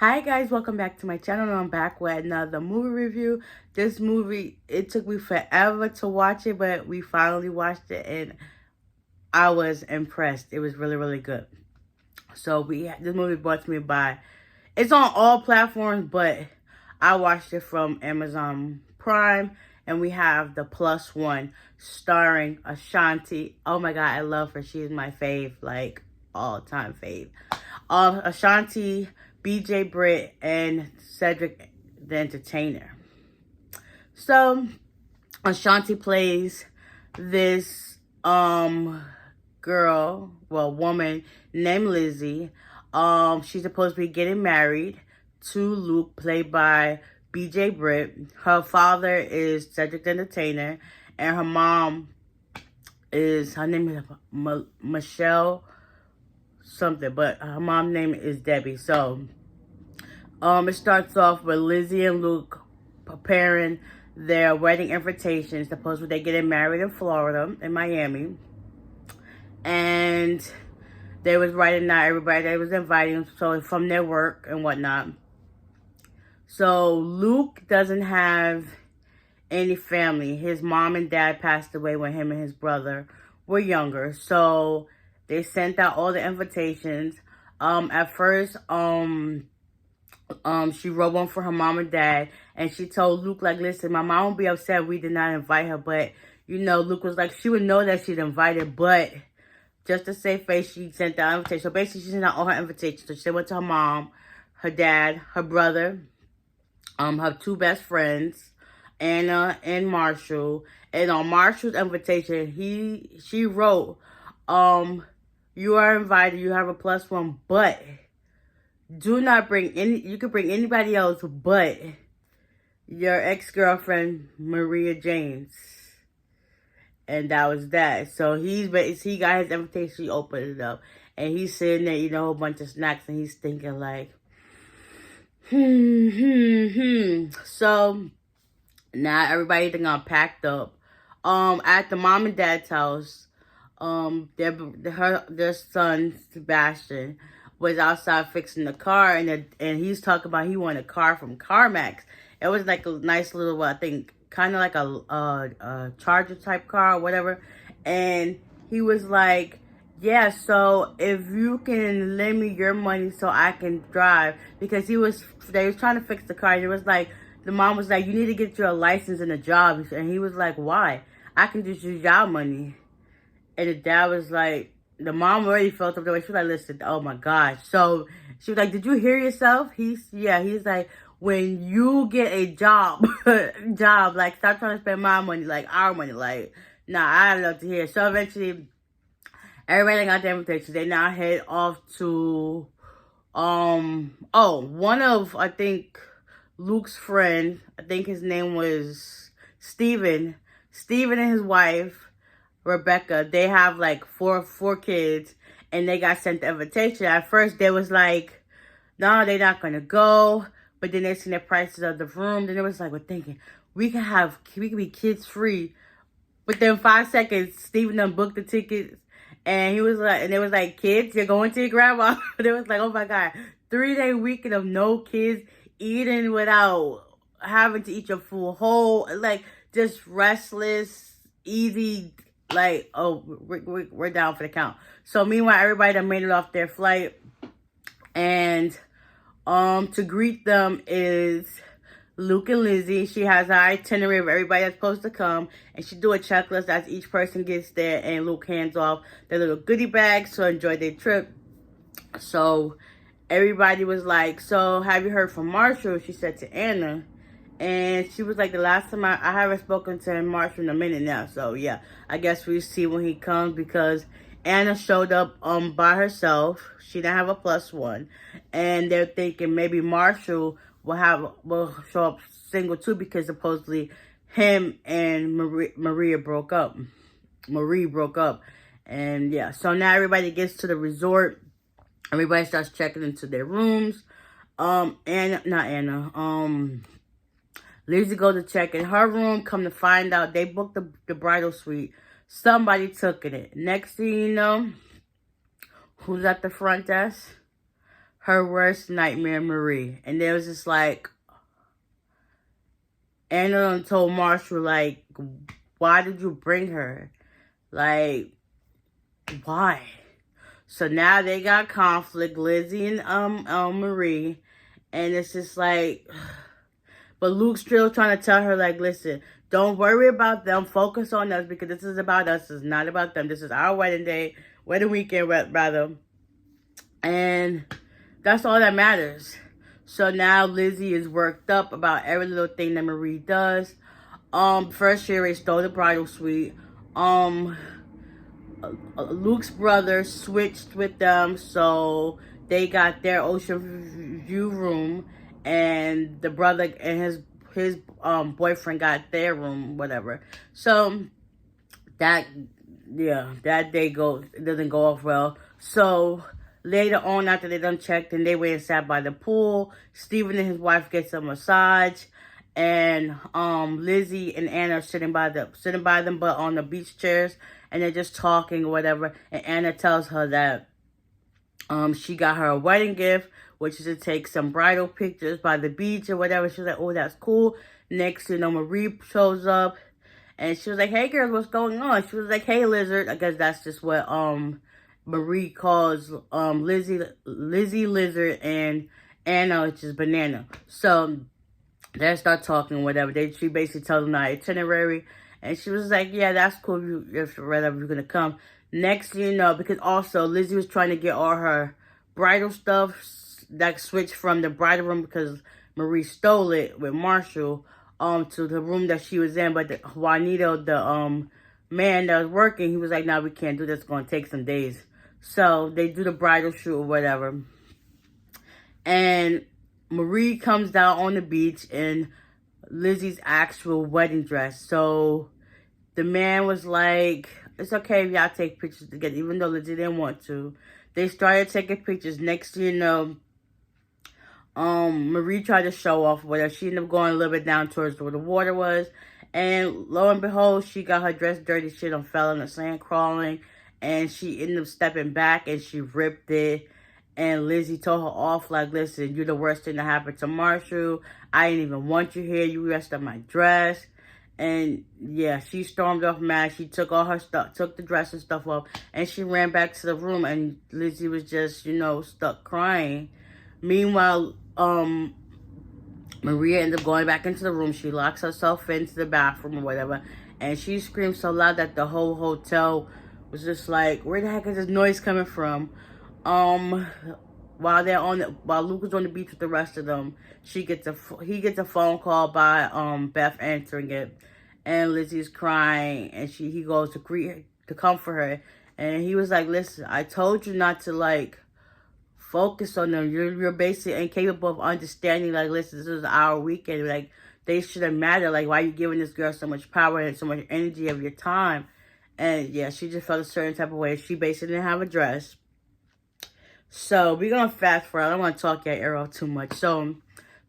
Hi guys, welcome back to my channel. I'm back with another movie review. This movie, it took me forever to watch it, but we finally watched it and I was impressed. It was really, really good. So this movie brought to me by, it's on all platforms, but I watched it from Amazon Prime, and we have the Plus One starring Ashanti. Oh my God, I love her. She is my fave, like all-time fave. Ashanti, BJ Britt, and Cedric the Entertainer. So Ashanti plays this woman named Lizzie. She's supposed to be getting married to Luke, played by BJ Britt. Her father is Cedric the Entertainer, and her name is Michelle something, but her mom's name is Debbie. So it starts off with Lizzie and Luke preparing their wedding invitations. Supposedly they getting married in Florida, in Miami. And they was writing out everybody they was inviting, so from their work and whatnot. So Luke doesn't have any family. His mom and dad passed away when him and his brother were younger. So they sent out all the invitations. At first, she wrote one for her mom and dad, and she told Luke, like, listen, my mom will be upset we did not invite her, but, you know, Luke was like, she would know that she'd invited, but just to save face, she sent out invitation. So basically, she sent out all her invitations. So she went to her mom, her dad, her brother, her two best friends, Anna and Marshall. And on Marshall's invitation, she wrote, you are invited, you have a plus one, but do not bring you can bring anybody else but your ex-girlfriend, Maria James. And that was that. So he got his invitation, he opened it up. And he's sitting there eating a whole bunch of snacks, and he's thinking like, So now everybody done packed up. At the mom and dad's house, their son Sebastian was outside fixing the car, and he's talking about he wanted a car from CarMax. It was like a nice little, I think, kind of like a Charger type car or whatever. And he was like, yeah, so if you can lend me your money so I can drive, because they was trying to fix the car, and it was like, the mom was like, you need to get your license and a job. And he was like, why? I can just use your money. And the dad was like, the mom already felt up the way. She was like, listen, oh my gosh. So she was like, did you hear yourself? He's like, when you get a job, like, stop trying to spend my money, like our money. Like, nah, I'd love to hear. So eventually, everybody got their invitation. They now head off to, one of, I think, Luke's friend, I think his name was Steven. Steven and his wife, Rebecca, they have like four kids, and they got sent the invitation. At first, they was like, no, they're not going to go. But then they seen the prices of the room. Then it was like, we're thinking, we can be kids free. But then 5 seconds, Steven done booked the tickets. And he was like, and it was like, kids, you're going to your grandma. And it was like, oh my God, 3-day weekend of no kids eating without having to eat your full whole, like, just restless, easy, like, oh, we're down for the count. So meanwhile, everybody that made it off their flight, and to greet them is Luke and Lizzie. She has an itinerary of everybody that's supposed to come, and she do a checklist as each person gets there, and Luke hands off their little goodie bags to enjoy their trip. So everybody was like, so have you heard from Marshall? She said to Anna. And she was like, the last time I haven't spoken to Marshall in a minute now. So yeah, I guess we'll see when he comes, because Anna showed up by herself. She didn't have a plus one. And they're thinking maybe Marshall will show up single too, because supposedly him and Marie broke up. And yeah, so now everybody gets to the resort. Everybody starts checking into their rooms. Lizzie goes to check in her room. Come to find out, they booked the bridal suite. Somebody took it. Next thing you know, who's at the front desk? her worst nightmare, Marie. And there was just like, Anna told Marshall, like, why did you bring her? Like, why? So now they got conflict, Lizzie and Marie. And it's just like, but Luke's still trying to tell her, like, listen, don't worry about them. Focus on us because this is about us. It's not about them. This is our wedding day, wedding weekend, rather. And that's all that matters. So now Lizzie is worked up about every little thing that Marie does. First Sherry stole the bridal suite. Luke's brother switched with them, so they got their ocean view room, and the brother and his boyfriend got their room, whatever. So that day doesn't go off well. So later on, after they done checked and they went and sat by the pool, Steven and his wife gets a massage, and Lizzie and Anna are sitting by them, but on the beach chairs, and they're just talking or whatever. And Anna tells her that she got her a wedding gift, which is to take some bridal pictures by the beach or whatever. She's like, oh, that's cool. Next, Marie shows up, and she was like, hey, girls, what's going on? She was like, hey, Lizard. I guess that's just what Marie calls Lizzie Lizard, and Anna, which is Banana. So they start talking, whatever. She basically tells them the itinerary, and she was like, yeah, that's cool if whatever you're gonna come. Next thing you know, because also Lizzie was trying to get all her bridal stuff that switched from the bridal room because Marie stole it with Marshall to the room that she was in, but Juanito, the man that was working, he was like, no, we can't do this, it's gonna take some days. So they do the bridal shoot or whatever, and Marie comes down on the beach in Lizzie's actual wedding dress. So the man was like, it's okay if y'all take pictures together, even though Lizzie didn't want to. They started taking pictures. Next thing you know, Marie tried to show off with her. She ended up going a little bit down towards where the water was. And lo and behold, she got her dress dirty. She done fell in the sand crawling. And she ended up stepping back and she ripped it. And Lizzie told her off, like, listen, you're the worst thing that happened to Marshall. I didn't even want you here. You messed up my dress. And yeah, she stormed off mad. She took all her stuff, took the dress and stuff off. And she ran back to the room. And Lizzie was just, stuck crying. Meanwhile, Maria ended up going back into the room. She locks herself into the bathroom or whatever. And she screamed so loud that the whole hotel was just like, where the heck is this noise coming from? While Luke was on the beach with the rest of them, he gets a phone call by Beth answering it, and Lizzie's crying, and he goes to comfort her, and he was like, listen, I told you not to like focus on them. You're basically incapable of understanding, like, listen, this is our weekend, like they shouldn't matter, like why are you giving this girl so much power and so much energy of your time? And yeah, she just felt a certain type of way. She basically didn't have a dress. So we're going to fast forward. I don't want to talk at Arrow too much. So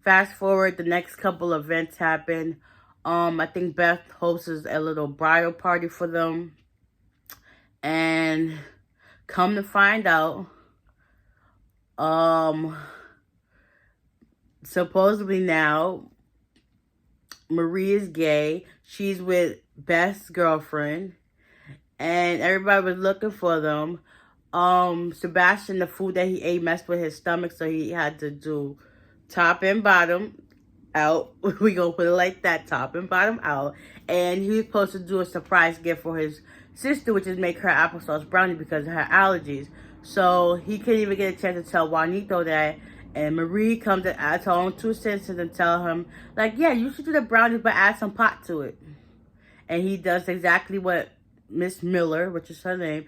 fast forward, the next couple events happen. I think Beth hosts a little bridal party for them. And come to find out, supposedly now, Marie is gay. She's with Beth's girlfriend. And everybody was looking for them. Sebastian, the food that he ate messed with his stomach, so he had to do top and bottom out. We gonna put it like that, top and bottom out. And he was supposed to do a surprise gift for his sister, which is make her applesauce brownie because of her allergies. So he couldn't even get a chance to tell Juanito that. And Marie comes to add her own 2 cents and tell him, like, yeah, you should do the brownies, but add some pot to it. And he does exactly what Miss Miller, which is her name,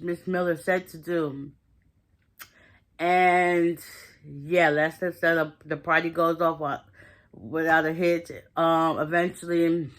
Miss Miller said to do. And yeah, that's the setup. The party goes off without a hitch. Eventually,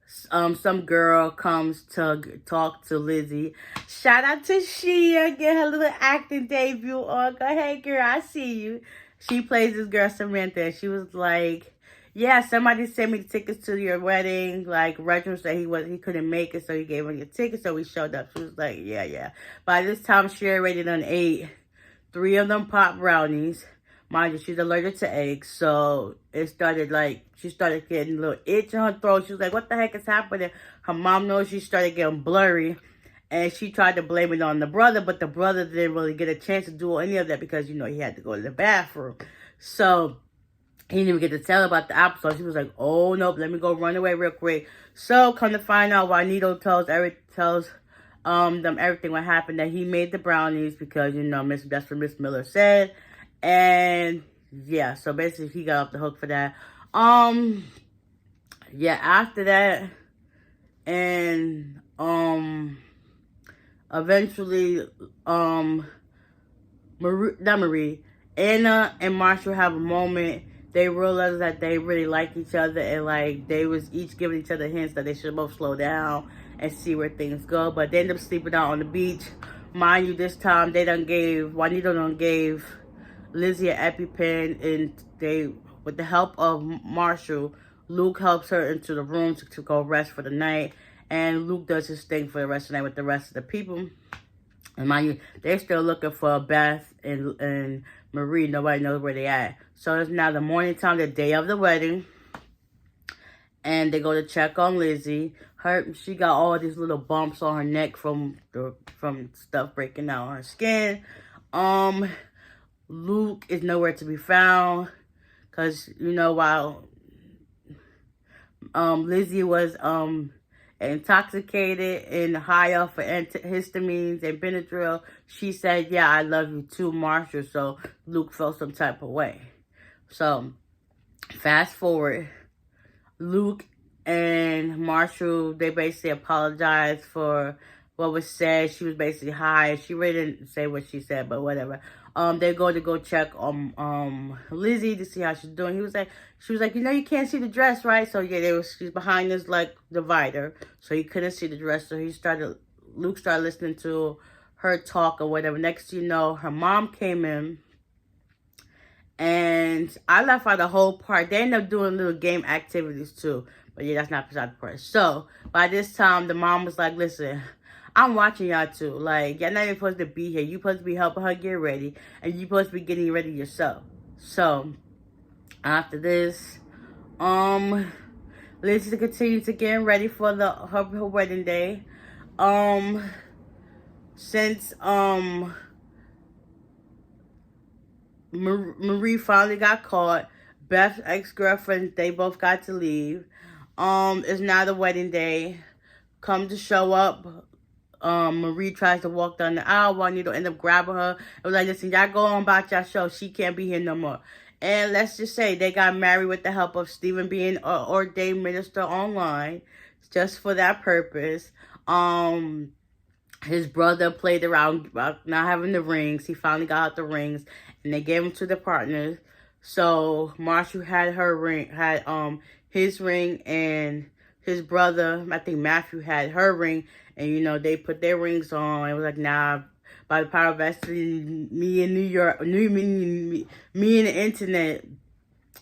some girl comes to talk to Lizzie. Shout out to Shia, get her little acting debut on. Go, hey girl, I see you. She plays this girl Samantha. And she was like, yeah, somebody sent me the tickets to your wedding. Like, Reginald said he couldn't make it, so he gave me the tickets, so we showed up. She was like, yeah, yeah. By this time, she already done ate 3 of them pop brownies. Mind you, she's allergic to eggs, so it started like, she started getting a little itch in her throat. She was like, what the heck is happening? Her mom knows. She started getting blurry, and she tried to blame it on the brother, but the brother didn't really get a chance to do any of that because, you know, he had to go to the bathroom. So he didn't even get to tell her about the apple. So she was like, oh, nope, let me go run away real quick. So come to find out, Juanito tells them everything what happened, that he made the brownies because, you know, that's what Miss Miller said. And yeah, so basically he got off the hook for that. Yeah, after that, and eventually, Anna and Marshall have a moment. They realize that they really like each other, and like they was each giving each other hints that they should both slow down and see where things go. But they end up sleeping out on the beach. Mind you, this time Juanito done gave Lizzie an EpiPen, and they, with the help of Marshall, Luke helps her into the room to go rest for the night, and Luke does his thing for the rest of the night with the rest of the people. And mind you, they're still looking for Beth and Marie. Nobody knows where they at. So it's now the morning time, the day of the wedding, and they go to check on Lizzie. She got all these little bumps on her neck from stuff breaking out on her skin. Luke is nowhere to be found because, you know, while Lizzie was intoxicated and high off of antihistamines and Benadryl, she said, yeah, I love you too, Marshall. So Luke felt some type of way. So fast forward, Luke and Marshall, they basically apologized for what was said. She was basically high. She really didn't say what she said, but whatever. They go check on Lizzie to see how she's doing. She was like, you know, you can't see the dress, right? So yeah, she's behind this like divider, so he couldn't see the dress. So Luke started listening to her talk or whatever. Next thing you know, her mom came in, and I left out the whole part. They ended up doing little game activities too, but yeah, that's not beside the point. So by this time, the mom was like, listen, I'm watching y'all too. Like, y'all not even supposed to be here. You supposed to be helping her get ready, and you supposed to be getting ready yourself. So after this, Lizzie continued to get ready for her wedding day. Since Marie finally got caught, Beth's ex-girlfriend, they both got to leave. It's now the wedding day. Come to show up, Marie tries to walk down the aisle. Juanito end up grabbing her. It was like, listen, y'all go on about your show. She can't be here no more. And let's just say they got married with the help of Stephen being an ordained minister online, just for that purpose. His brother played around about not having the rings. He finally got out the rings, and they gave them to the partners. So Marshall had his ring, and his brother, I think Matthew, had her ring. And, you know, they put their rings on. It was like, nah, by the power of destiny, me in New York, me and the internet,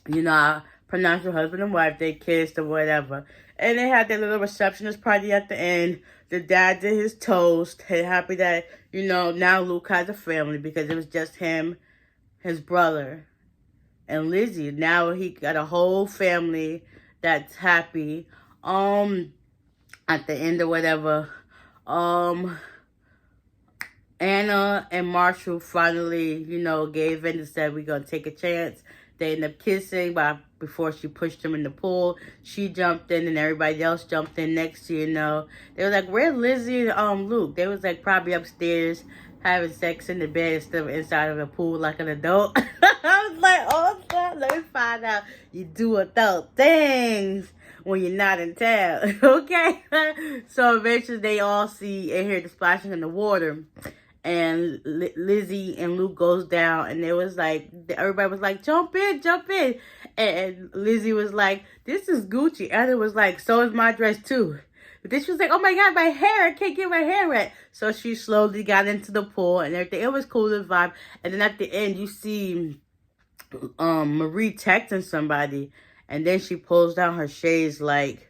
you know, I pronounced your husband and wife, they kissed or whatever. And they had their little receptionist party at the end. The dad did his toast. Happy that, you know, now Luke has a family, because it was just him, his brother, and Lizzie. Now he got a whole family that's happy. At the end or whatever, Anna and Marshall finally, you know, gave in and said, we're going to take a chance. They ended up kissing, but before she pushed him in the pool, she jumped in and everybody else jumped in next to, you know. They were like, where's Lizzie and Luke? They was like probably upstairs having sex in the bed instead of inside of the pool like an adult. I was like, oh, God, let me find out you do adult things when you're not in town, okay? So eventually they all see and hear the splashing in the water. And Lizzie and Luke goes down, and it was like, everybody was like, jump in, jump in. And Lizzie was like, this is Gucci. Anna was like, so is my dress too. But then she was like, oh my God, my hair, I can't get my hair wet. So she slowly got into the pool and everything. It was cool, the vibe. And then at the end, you see Marie texting somebody. And then she pulls down her shades like,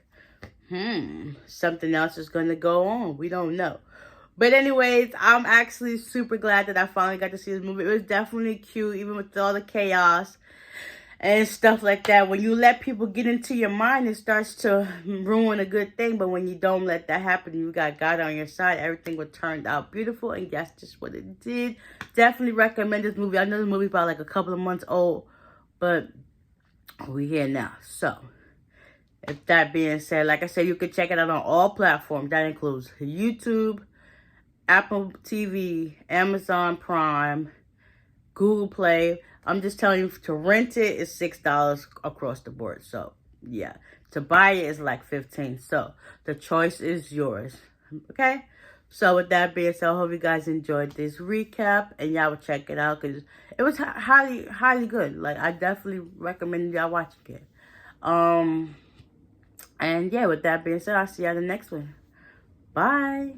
something else is going to go on. We don't know. But anyways, I'm actually super glad that I finally got to see this movie. It was definitely cute, even with all the chaos and stuff like that. When you let people get into your mind, it starts to ruin a good thing. But when you don't let that happen, you got God on your side, everything would turn out beautiful. And that's just what it did. Definitely recommend this movie. I know the movie's about like a couple of months old, but we here now. So, if that being said, like I said, you can check it out on all platforms. That includes YouTube, Apple TV, Amazon Prime, Google Play. I'm just telling you, to rent it is $6 across the board. So, yeah. To buy it is like $15. So, the choice is yours. Okay? So, with that being said, I hope you guys enjoyed this recap. And y'all will check it out. Because it was highly, highly good. Like, I definitely recommend y'all watching it. And yeah, with that being said, I'll see y'all in the next one. Bye.